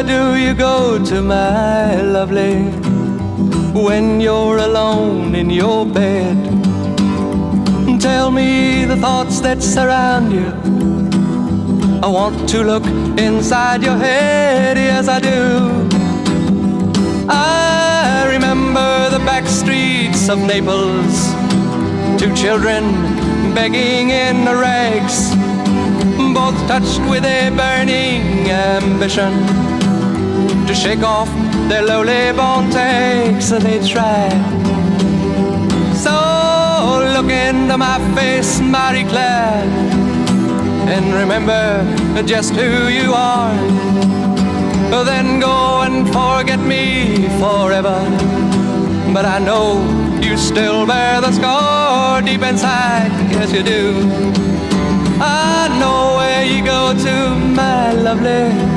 do you go to, my lovely, when you're alone in your bed? Tell me the thoughts that surround you. I want to look inside your head, yes I do. I remember the back streets of Naples, two children begging in the rags, both touched with a burning ambition to shake off their lowly born takes. They try. So look into my face, Marie Claire, and remember just who you are. Then go and forget me forever. But I know you still bear the scar deep inside, yes you do. I know where you go to, my lovely.